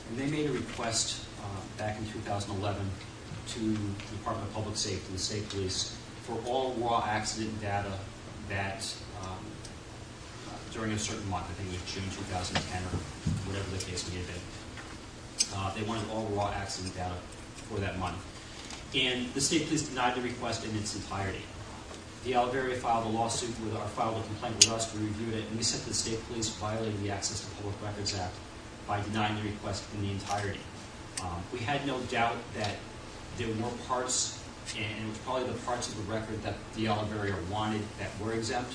and they made a request back in 2011 to the Department of Public Safety, the State Police, for all raw accident data that during a certain month, I think it was June 2010 or whatever the case may have been. They wanted all raw accident data for that month. And the State Police denied the request in its entirety. The Oliveria filed a lawsuit filed a complaint with us. We reviewed it, and we said that the State Police violated the Access to Public Records Act by denying the request in the entirety. We had no doubt that there were parts, and it was probably the parts of the record that the Oliveria wanted that were exempt.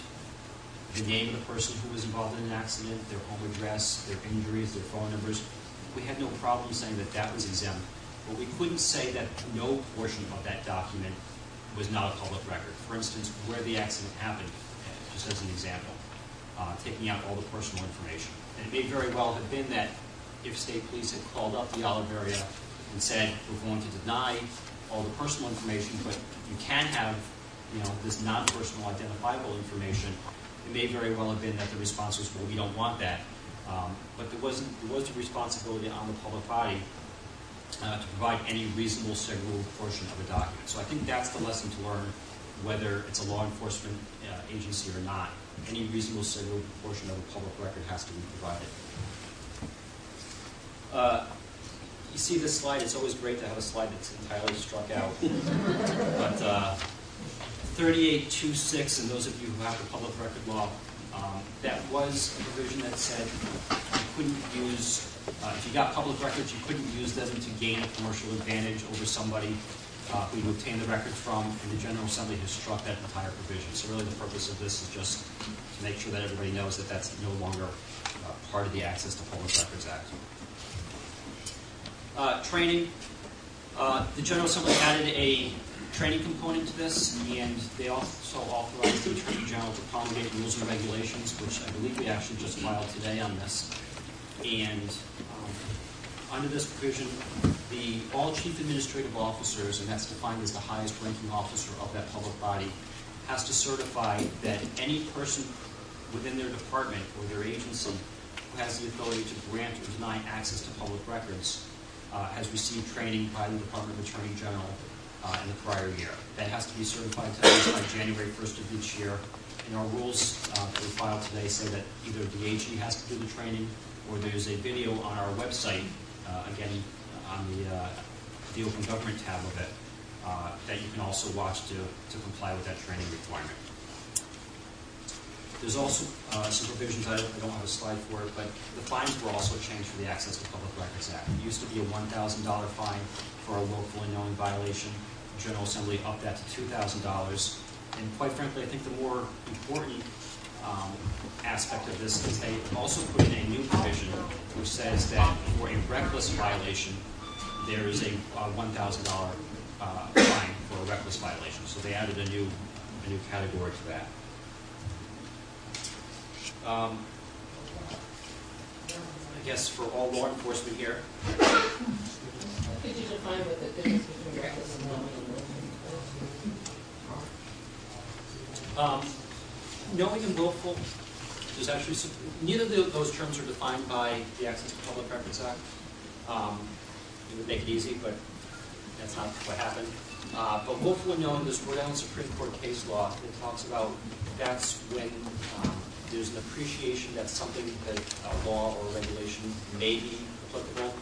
The name of the person who was involved in an accident, their home address, their injuries, their phone numbers. We had no problem saying that that was exempt, but we couldn't say that no portion of that document was not a public record. For instance, where the accident happened, just as an example, taking out all the personal information. And it may very well have been that if State Police had called up the Oliveria and said, we're going to deny all the personal information, but you can have, this non-personal identifiable information, it may very well have been that the response was, well, we don't want that. But there was a responsibility on the public body to provide any reasonable segregable portion of a document. So I think that's the lesson to learn, whether it's a law enforcement agency or not. Any reasonable segregable portion of a public record has to be provided. You see this slide, it's always great to have a slide that's entirely struck out. But 3826, and those of you who have the public record law, that was a provision that said you couldn't use, if you got public records, you couldn't use them to gain a commercial advantage over somebody who you obtained the records from, and the General Assembly has struck that entire provision. So really the purpose of this is just to make sure that everybody knows that that's no longer part of the Access to Public Records Act. Training. The General Assembly added a training component to this, and they also authorized the Attorney General to promulgate rules and regulations, which I believe we actually just filed today on this. And under this provision, all chief administrative officers, and that's defined as the highest ranking officer of that public body, has to certify that any person within their department or their agency who has the authority to grant or deny access to public records has received training by the Department of Attorney General in the prior year. That has to be certified to us by January 1st of each year. And our rules that we filed today say that either the AG has to do the training, or there's a video on our website, again, on the Open Government tab of it, that you can also watch to comply with that training requirement. There's also some provisions, I don't have a slide for it, but the fines were also changed for the Access to Public Records Act. It used to be a $1,000 fine for a willful and knowing violation. The General Assembly upped that to $2,000. And quite frankly, I think the more important aspect of this is they also put in a new provision which says that for a reckless violation, there is a $1,000 fine for a reckless violation. So they added a new category to that. I guess for all law enforcement here. Could you define what the difference between reckless and knowing? Knowing and willful, there's actually neither of those terms are defined by the Access to Public Records Act. It would make it easy, but that's not what happened. But willful and knowing, there's Rhode Island Supreme Court case law that talks about that's when there's an appreciation that something that a law or regulation may be applicable,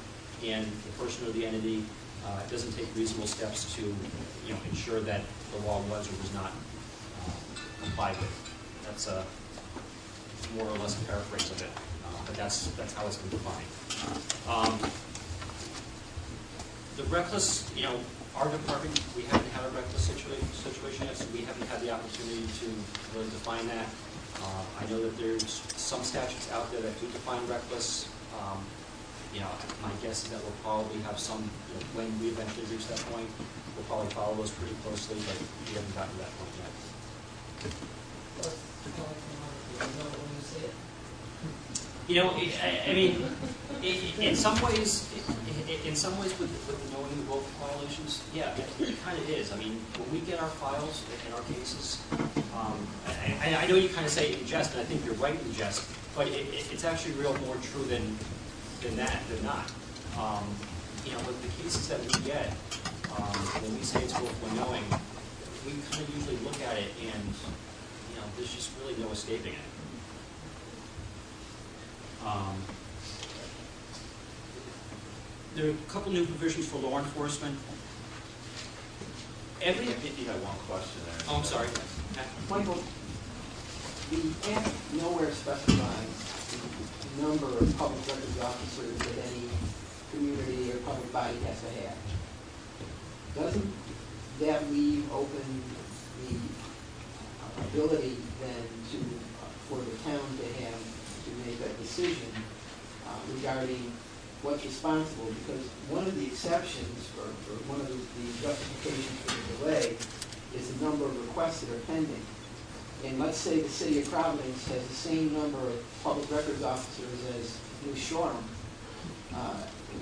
and the person or the entity doesn't take reasonable steps to ensure that the law was or was not complied with. That's more or less a paraphrase of it, but that's how it's been defined. The reckless, our department, we haven't had a reckless situation yet, so we haven't had the opportunity to really define that. I know that there's some statutes out there that do define reckless. My guess is that we'll probably have some, when we eventually reach that point, we'll probably follow those pretty closely, but we haven't gotten to that point yet. I mean, in some ways with the knowing the willful violations, yeah, it kind of is. I mean, when we get our files in our cases, I know you kind of say in jest, and I think you're right in jest, but it's actually more true than not. You know, with the cases that we get, when we say it's willful and knowing, we kind of usually look at it and, you know, there's just really no escaping it. There are a couple new provisions for law enforcement. I think you had one question there. Oh, I'm sorry. Michael, the Act nowhere specifies the number of public records officers that any community or public body has to have. Doesn't that leave open the ability then for the town to make a decision regarding what's responsible? Because one of the exceptions, or one of the justifications for the delay, is the number of requests that are pending. And let's say the city of Providence has the same number of public records officers as New Shoreham.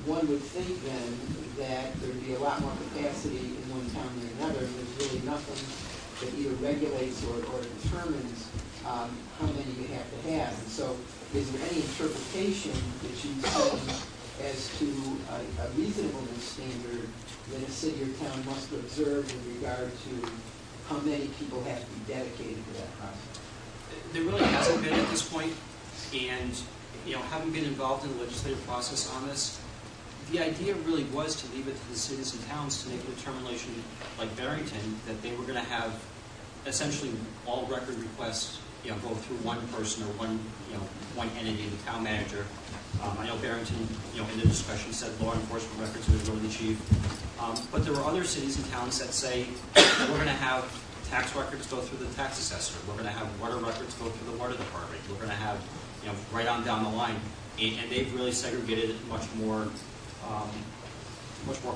One would think then that there'd be a lot more capacity in one town than another, and there's really nothing that either regulates or determines how many you have to have. And so is there any interpretation that you've seen as to a reasonableness standard that a city or town must observe in regard to how many people have to be dedicated to that process? There really hasn't been at this point, and you know, having been involved in the legislative process on this, the idea really was to leave it to the cities and towns to make a determination, like Barrington, that they were going to have essentially all record requests, you know, go through one person or one entity, the town manager. I know Barrington, you know, in the discussion said law enforcement records are going to go to the chief. But there were other cities and towns that say we're going to have tax records go through the tax assessor. We're going to have water records go through the water department. We're going to have, you know, right on down the line. And they've really segregated it much more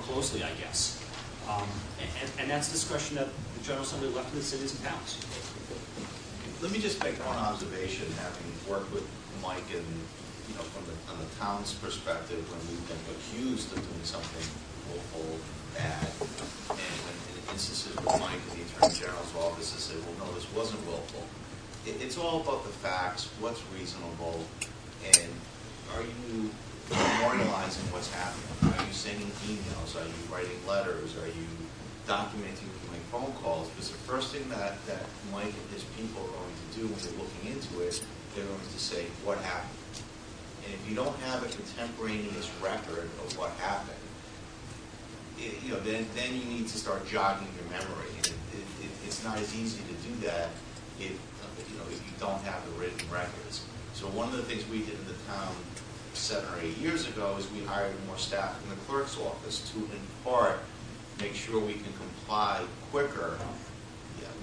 closely, I guess. And that's a discussion that the General Assembly left to the cities and towns. Let me just make one observation, having worked with Mike and, you know, on the town's perspective, when we've been accused of doing something willful, bad, and in instances with Mike in the Attorney General's office, they say, well, no, this wasn't willful. It's all about the facts, what's reasonable, and are you memorializing what's happening? Are you sending emails? Are you writing letters? Are you documenting, doing phone calls? Because the first thing that Mike and his people are going to do when they're looking into it, they're going to say, what happened? And if you don't have a contemporaneous record of what happened, you know, then you need to start jogging your memory. And it's not as easy to do that if you don't have the written records. So one of the things we did in the town 7 or 8 years ago is we hired more staff in the clerk's office to, in part, make sure we can comply quicker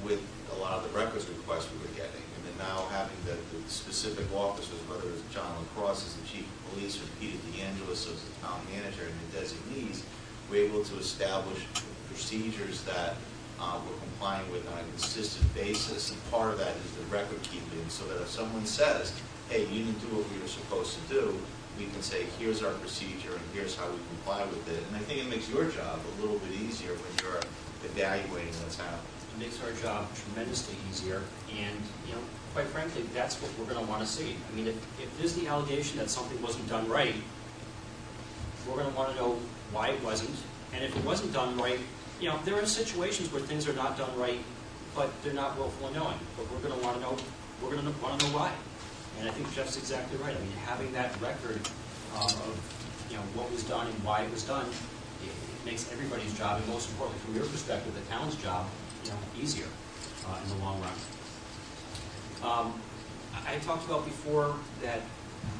with a lot of the records requests we were getting. And then now having the specific officers, whether it's John LaCrosse as the chief of police or Peter DeAngelis as the town manager and the designees, we're able to establish procedures that we're complying with on a consistent basis. And part of that is the record keeping, so that if someone says, hey, you didn't do what we were supposed to do, we can say, here's our procedure and here's how we comply with it. And I think it makes your job a little bit easier when you're evaluating what's happening. It makes our job tremendously easier, and you know, quite frankly, that's what we're going to want to see. I mean, if there's the allegation that something wasn't done right, we're going to want to know why it wasn't, and if it wasn't done right, you know, there are situations where things are not done right, but they're not willful and knowing. But we're going to want to know. We're going to want to know why. And I think Jeff's exactly right. I mean, having that record of what was done and why it was done, it makes everybody's job, and most importantly, from your perspective, the town's job, easier in the long run. I talked about before that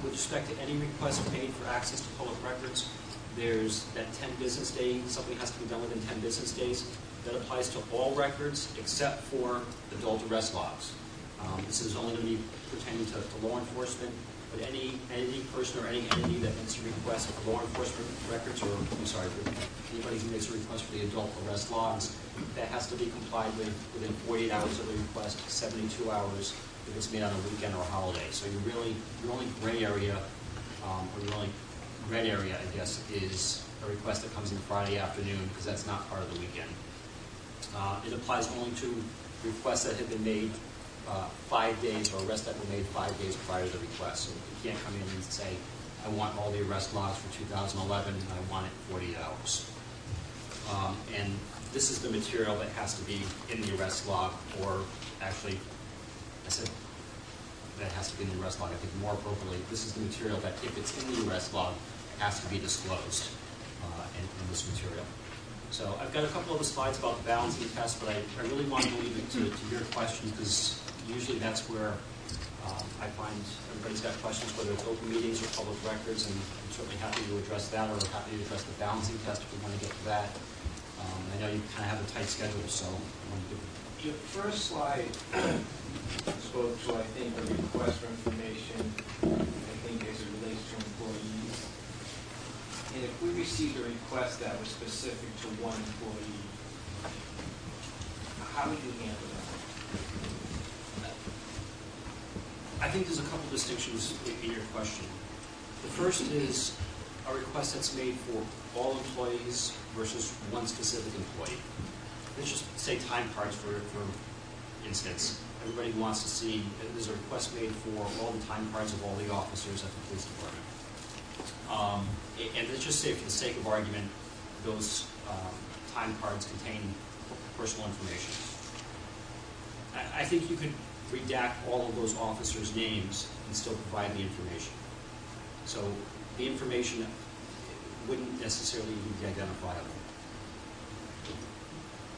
with respect to any request made for access to public records, there's that 10 business days, something has to be done within 10 business days. That applies to all records except for adult arrest logs. This is only going to be pertaining to law enforcement, but any person or any entity that makes a request for law enforcement records, or for anybody who makes a request for the adult arrest logs, that has to be complied with within 48 hours of the request, 72 hours if it's made on a weekend or a holiday. So your only gray area, or your only red area, I guess, is a request that comes in Friday afternoon, because that's not part of the weekend. It applies only to requests that have been made 5 days, or arrests that were made 5 days prior to the request. So you can't come in and say, I want all the arrest logs for 2011, and I want it 48 hours. And this is the material that has to be in the arrest log, or actually, I said that has to be in the arrest log. I think more appropriately, this is the material that, if it's in the arrest log, has to be disclosed in this material. So I've got a couple of the slides about the balancing test, but I really want to leave it to your questions, because usually that's where I find everybody's got questions, whether it's open meetings or public records, and I'm certainly happy to address that, or happy to address the balancing test if we want to get to that. I know you kind of have a tight schedule, so I want to give Your first slide spoke to, I think, a request for information, I think, as it relates to employees. And if we received a request that was specific to one employee, how would you handle that? I think there's a couple distinctions in your question. The first is a request that's made for all employees versus one specific employee. Let's just say time cards, for instance. Everybody wants to see, there's a request made for all the time cards of all the officers at the police department. And let's just say, for the sake of argument, those time cards contain personal information. I think you could redact all of those officers' names and still provide the information. So the information wouldn't necessarily be identifiable.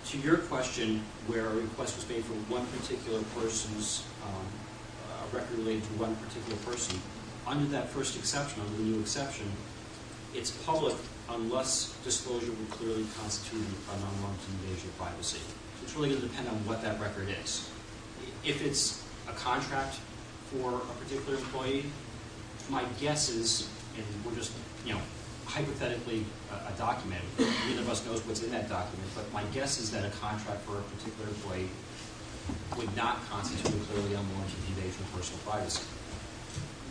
To your question, where a request was made for one particular person's, a record related to one particular person, under that first exception, under the new exception, it's public unless disclosure would clearly constitute an unwarranted invasion of privacy. So it's really going to depend on what that record is. If it's a contract for a particular employee, my guess is, and we're just, hypothetically a document, neither of us knows what's in that document, but my guess is that a contract for a particular employee would not constitute a clearly unwarranted invasion of personal privacy.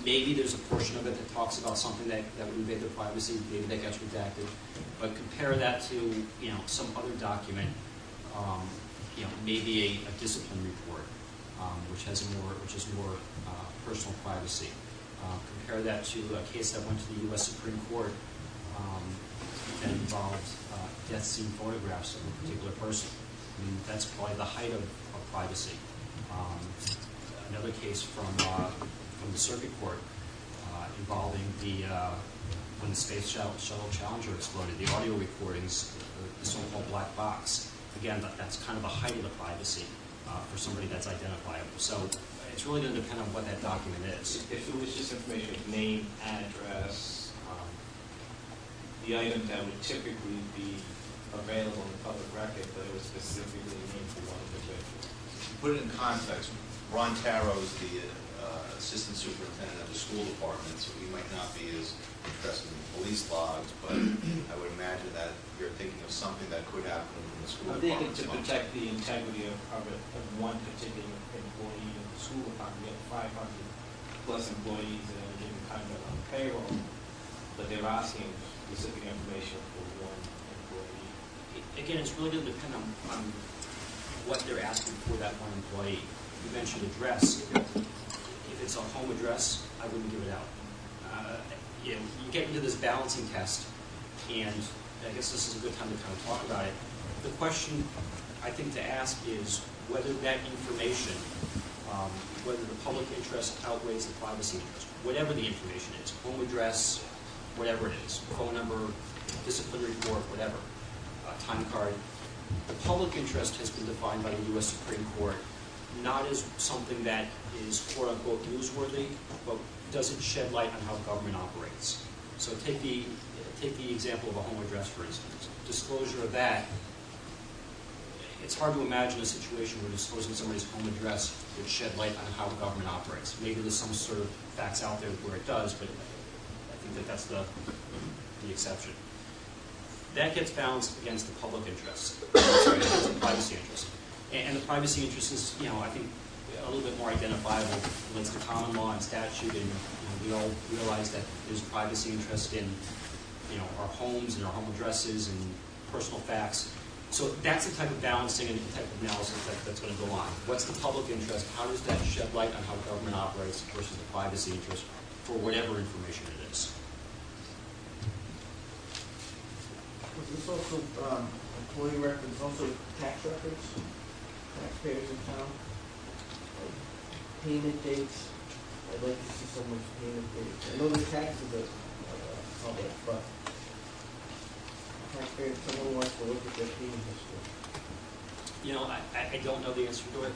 Maybe there's a portion of it that talks about something that would invade their privacy, maybe that gets redacted, but compare that to some other document, maybe a discipline report, which is more personal privacy. Compare that to a case that went to the U.S. Supreme Court that involved death scene photographs of a particular person. I mean, that's probably the height of privacy. Another case from the circuit court involving when the Space Shuttle Challenger exploded, the audio recordings, the so-called black box. Again, that's kind of the height of the privacy for somebody that's identifiable. So it's really going to depend on what that document is. If it was just information, name, address, the item that would typically be available in the public record, but it was specifically named for one individual. To put it in context, Ron Taro is the assistant superintendent of the school department, so he might not be as interested in police logs, but I would imagine that you're thinking of something that could happen in the school I'm department. thinking to protect the integrity of one particular employee in the school department. We have 500 plus employees at any given time that are on the payroll, but they're asking specific information for one employee. Again, it's really going to depend on what they're asking for that one employee. You mentioned address. If it's a home address, I wouldn't give it out. You get into this balancing test, and I guess this is a good time to kind of talk about it. The question I think to ask is whether that information, whether the public interest outweighs the privacy interest, whatever the information is, home address, whatever it is, phone number, discipline report, whatever, time card. The public interest has been defined by the U.S. Supreme Court not as something that is quote-unquote newsworthy, but doesn't shed light on how government operates. So take the example of a home address, for instance. Disclosure of that, it's hard to imagine a situation where disclosing somebody's home address would shed light on how government operates. Maybe there's some sort of facts out there where it does, but I think that's the exception. That gets balanced against the public interest, against the privacy interest. And the privacy interest is, I think, a little bit more identifiable. It relates to common law and statute, and we all realize that there's a privacy interest in, our homes and our home addresses and personal facts. So that's the type of balancing and the type of analysis that's going to go on. What's the public interest? How does that shed light on how government operates versus the privacy interest for whatever information it is? There's also employee records, also tax records, taxpayers in town, like payment dates. I'd like to see someone's payment dates. I know the taxes are public, but taxpayers, someone wants to look at their payment history. You know, I don't know the answer to it.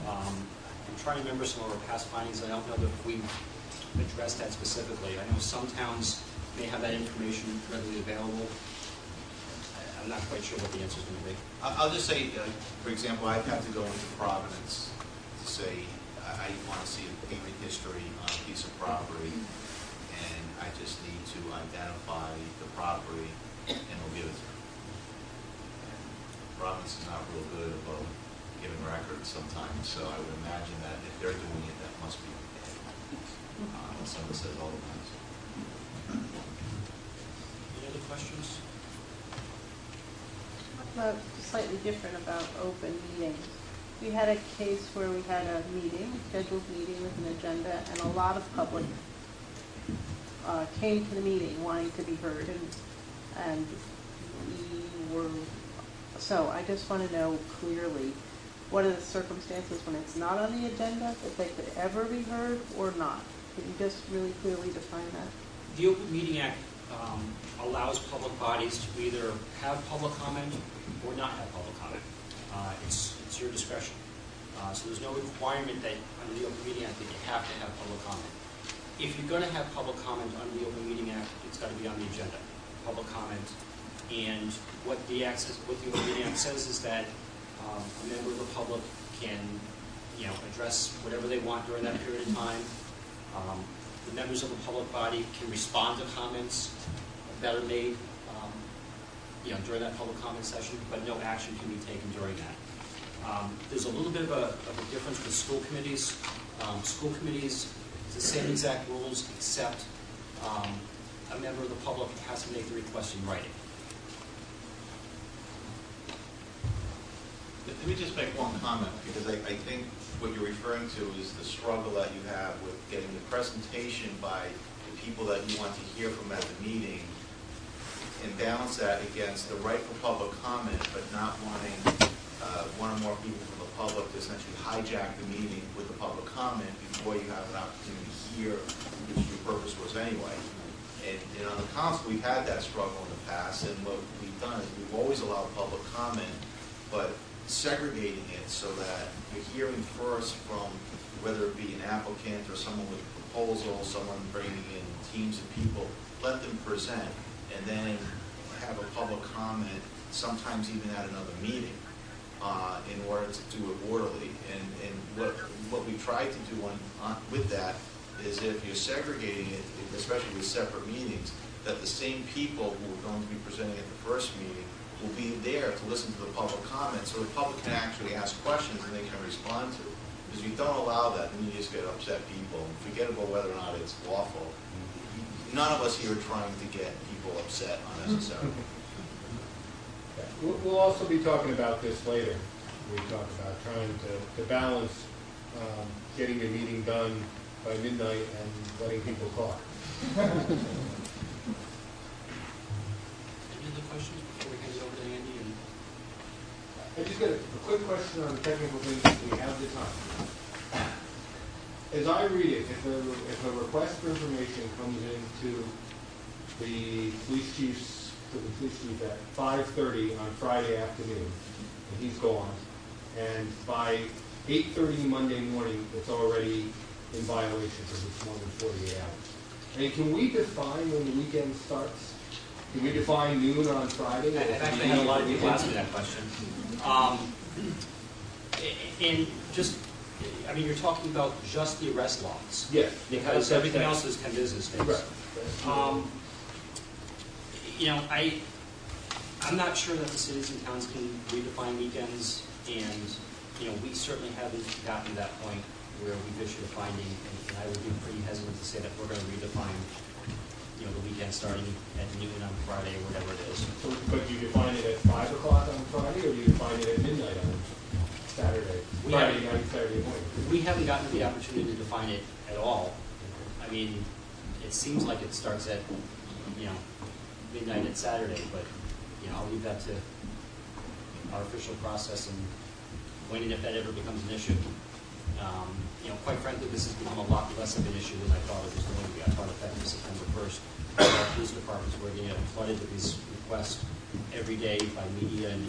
I'm trying to remember some of our past findings. I don't know that we've addressed that specifically. I know some towns may have that information readily available. I'm not quite sure what the answer is going to be. I'll just say, for example, I've had to go into Providence to say, I want to see a payment history on a piece of property, and I just need to identify the property, and they'll give it to me. And Providence is not real good about giving records sometimes, so I would imagine that if they're doing it, that must be okay. Someone says otherwise. Any other questions? Slightly different about open meetings. We had a case where we had a meeting, a scheduled meeting with an agenda, and a lot of public came to the meeting wanting to be heard, and we were, so I just want to know clearly, what are the circumstances when it's not on the agenda, that they could ever be heard or not? Can you just really clearly define that? The Open Meeting Act allows public bodies to either have public comment or not have public comment. It's your discretion. So there's no requirement that under the Open Meeting Act that you have to have public comment. If you're going to have public comment under the Open Meeting Act, it's got to be on the agenda, public comment. And what the Open Meeting Act says is that a member of the public can, address whatever they want during that period of time. The members of the public body can respond to comments that are made, during that public comment session, but no action can be taken during that. There's a little bit of a difference with school committees. School committees, it's the same exact rules, except a member of the public has to make the request in writing. Let me just make one comment, because I think what you're referring to is the struggle that you have with getting the presentation by the people that you want to hear from at the meeting, and balance that against the right for public comment, but not wanting one or more people from the public to essentially hijack the meeting with the public comment before you have an opportunity to hear, which your purpose was anyway. And on the council, we've had that struggle in the past, and what we've done is we've always allowed public comment, but segregating it so that you're hearing first from whether it be an applicant or someone with a proposal, someone bringing in teams of people, let them present, and then have a public comment, sometimes even at another meeting, in order to do it orderly. And what we try to do with that is, if you're segregating it, especially with separate meetings, that the same people who are going to be presenting at the first meeting will be there to listen to the public comments, so the public can actually ask questions and they can respond to. Because if you don't allow that, then you just get upset people, and forget about whether or not it's lawful. None of us here are trying to get people upset unnecessarily. We'll also be talking about this later. We talk about trying to balance getting the meeting done by midnight and letting people talk. Any other questions before we hand it over to Andy? I just got a quick question on the technical things if we have the time. As I read it, if a request for information comes into the police chief at 5:30 on Friday afternoon, and he's gone, and by 8:30 Monday morning, it's already in violation because it's more than 48 hours. I mean, can we define when the weekend starts? Can we define noon on Friday? I've actually had a lot of people ask me that question. And just, I mean, you're talking about just the arrest logs. Yes. Because everything else is 10 business days. Right. I'm not sure that the cities and towns can redefine weekends, and, we certainly haven't gotten to that point where we've issued a finding, and I would be pretty hesitant to say that we're going to redefine, the weekend starting at noon on Friday or whatever it is. So, but you define it at 5 o'clock on Friday, or you define it at midnight on Saturday? Friday night, Saturday morning? We haven't gotten the opportunity to define it at all. I mean, it seems like it starts at, midnight at Saturday, but, I'll leave that to our official process and when and if that ever becomes an issue. Quite frankly, this has become a lot less of an issue than I thought it was going to be. I thought effective September 1st, our police departments were getting flooded with these requests every day by media and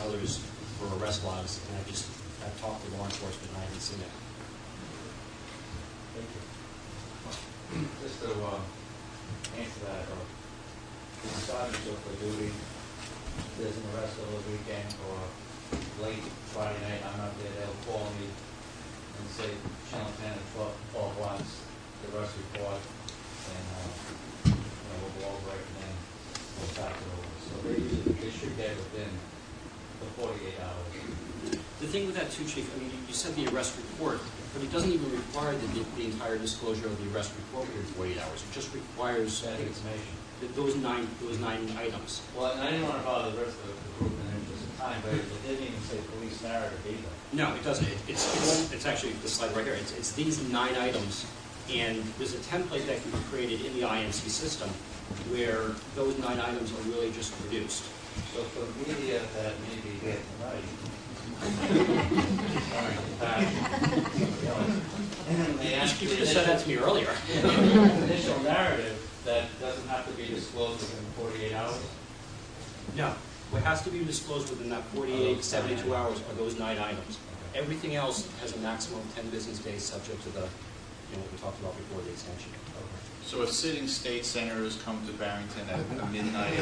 others for arrest logs, and I've talked to law enforcement and I haven't seen it. Thank you. Just to answer that, if the sergeant's up for duty, there's an arrest over the weekend or late Friday night, I'm not there, they'll call me and say, Channel 10 at 12 blocks, the arrest report, and we'll go over it and then we'll fax it over. So they should get within the 48 hours. The thing with that too, Chief, you said the arrest report, but it doesn't even require the entire disclosure of the arrest report within 48 hours. It just requires That information. those nine items. Well, and I didn't want to bother the rest of the group in the interest of time, but it didn't even say police narrative either. No, it doesn't. It's actually the slide right here. It's these 9 items, and there's a template that can be created in the INC system where those 9 items are really just produced. So for media that may be here tonight, You should have said that to me earlier. initial narrative that doesn't have to be disclosed within 48 hours? No. What has to be disclosed within that 48, 72 hours are those 9 items. Everything else has a maximum of 10 business days subject to the, what we talked about before, the extension. So if sitting state senators come to Barrington at midnight,